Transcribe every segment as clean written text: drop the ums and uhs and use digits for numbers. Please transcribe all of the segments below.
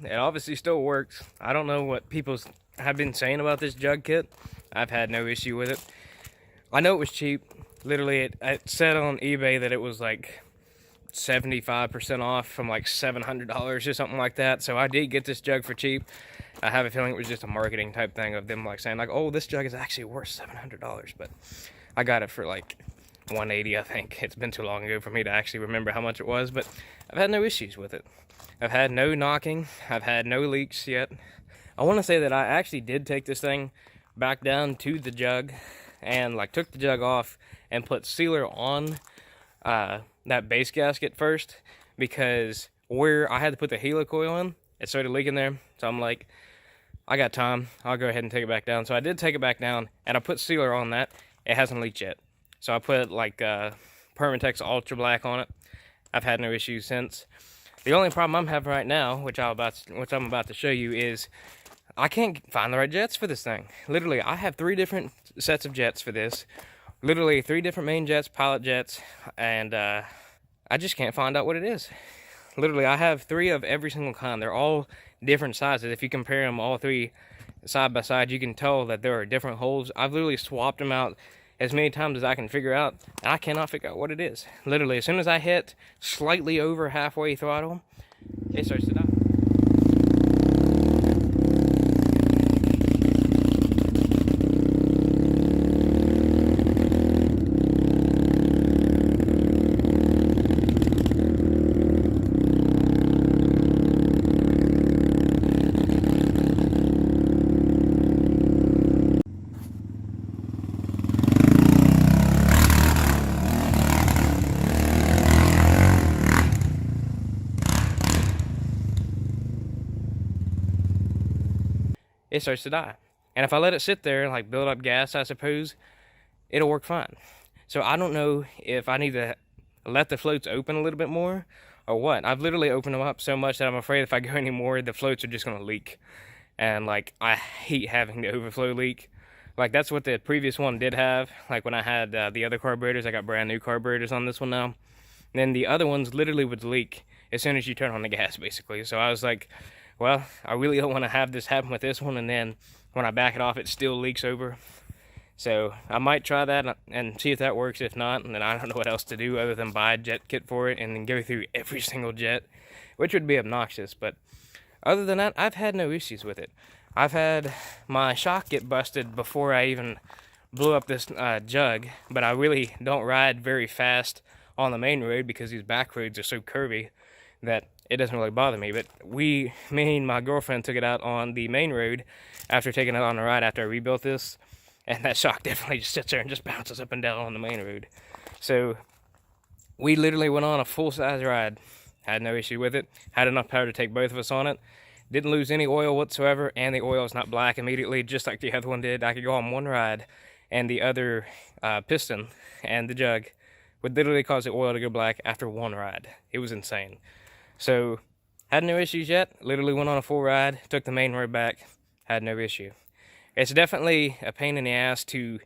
Well, it obviously still works. I don't know what people have been saying about this jug kit. I've had no issue with it. I know it was cheap. Literally, it said on eBay that it was like 75% off from like $700 or something like that. So I did get this jug for cheap. I have a feeling it was just a marketing type thing of them like saying like, oh, this jug is actually worth $700. But I got it for like $180, I think. It's been too long ago for me to actually remember how much it was, but I've had no issues with it. I've had no knocking. I've had no leaks yet. I want to say that I actually did take this thing back down to the jug and like took the jug off and put sealer on that base gasket first, because where I had to put the helicoil in, it started leaking there. So I'm like, I got time, I'll go ahead and take it back down. So I did take it back down and I put sealer on that. It hasn't leaked yet. So I put like Permatex Ultra Black on it. I've had no issues since. The only problem I'm having right now, which I'm about to show you, is I can't find the right jets for this thing. Literally, I have 3 different sets of jets for this. Literally 3 different main jets, pilot jets, and I just can't find out what it is. Literally, I have 3 of every single kind. They're all different sizes. If you compare them all 3 side by side, you can tell that there are different holes. I've literally swapped them out as many times as I can figure out, and I cannot figure out what it is. Literally, as soon as I hit slightly over halfway throttle, it starts to die. It starts to die. And if I let it sit there and like build up gas, I suppose, it'll work fine. So I don't know if I need to let the floats open a little bit more or what. I've literally opened them up so much that I'm afraid if I go any more, the floats are just going to leak. And like, I hate having the overflow leak. Like, that's what the previous one did have. Like when I had the other carburetors, I got brand new carburetors on this one now. And then the other ones literally would leak as soon as you turn on the gas, basically. So I was like, well, I really don't want to have this happen with this one, and then when I back it off, it still leaks over. So I might try that and see if that works. If not, then I don't know what else to do other than buy a jet kit for it and then go through every single jet, which would be obnoxious. But other than that, I've had no issues with it. I've had my shock get busted before I even blew up this jug, but I really don't ride very fast on the main road because these back roads are so curvy that it doesn't really bother me. But me and my girlfriend took it out on the main road after taking it on a ride after I rebuilt this, and that shock definitely just sits there and just bounces up and down on the main road. So we literally went on a full-size ride, had no issue with it, had enough power to take both of us on it, didn't lose any oil whatsoever, and the oil is not black immediately, just like the other one did. I could go on one ride, and the other piston and the jug would literally cause the oil to go black after one ride. It was insane. So, had no issues yet. Literally went on a full ride, took the main road back, had no issue. It's definitely a pain in the ass to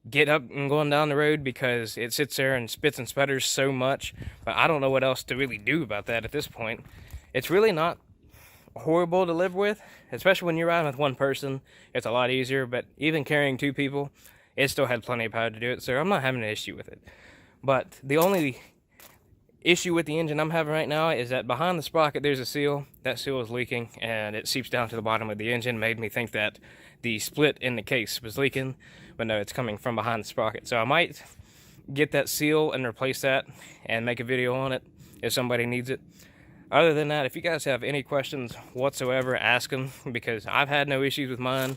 get up and going down the road because it sits there and spits and sputters so much. But I don't know what else to really do about that at this point. It's really not horrible to live with, especially when you're riding with one person. It's a lot easier, but even carrying 2 people, it still had plenty of power to do it. So I'm not having an issue with it. But the only issue with the engine I'm having right now is that behind the sprocket there's a seal. That seal is leaking and it seeps down to the bottom of the engine. Made me think that the split in the case was leaking, but no, it's coming from behind the sprocket. So I might get that seal and replace that and make a video on it if somebody needs it. Other than that, if you guys have any questions whatsoever, ask them, because I've had no issues with mine.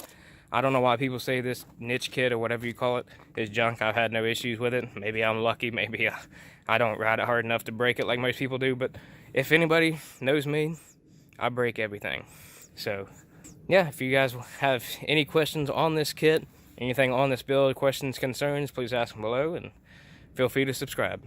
I don't know why people say this niche kit or whatever you call it is junk. I've had no issues with it. Maybe I'm lucky. Maybe I don't ride it hard enough to break it like most people do. But if anybody knows me, I break everything. So, yeah, if you guys have any questions on this kit, anything on this build, questions, concerns, please ask them below and feel free to subscribe.